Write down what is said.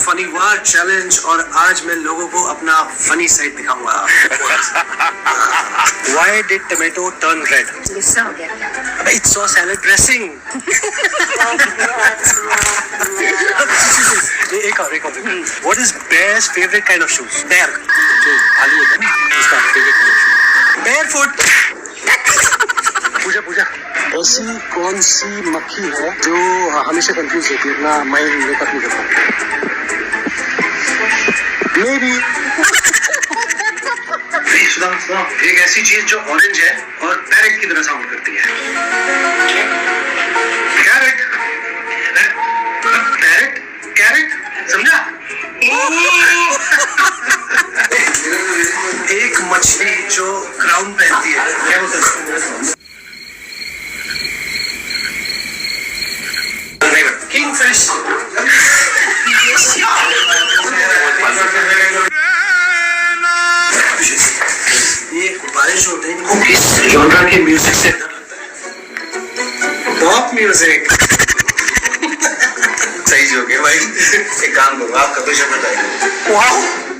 Funny वार challenge और आज मैं लोगों को अपना फनी साइड दिखाऊंगा. Why did tomato turn red? गुस्सा हो गया क्या? It's so salad dressing. एक और. What is bear's favorite kind of shoes? Bear. जो भालू होता है ना, उसका favorite kind of shoe. Barefoot. पूजा. ऐसी कौन सी मक्खी है जो हमेशा कंफ्यूज होती है, अपना माइंड मेकअप नहीं करता? Maybe. एक ऐसी चीज जो ऑरेंज है और पैरेट की तरह साउंड करती है. कैरेट समझा? एक मछली जो क्राउन पहनती है, क्या बोलते हैं? किंगफिश. ये बारिश होते हैं, किस जॉनरा के म्यूजिक से डर लगता है? Pop music. सही जोक है भाई. एक काम करो, आप कभी बताइए. वाह.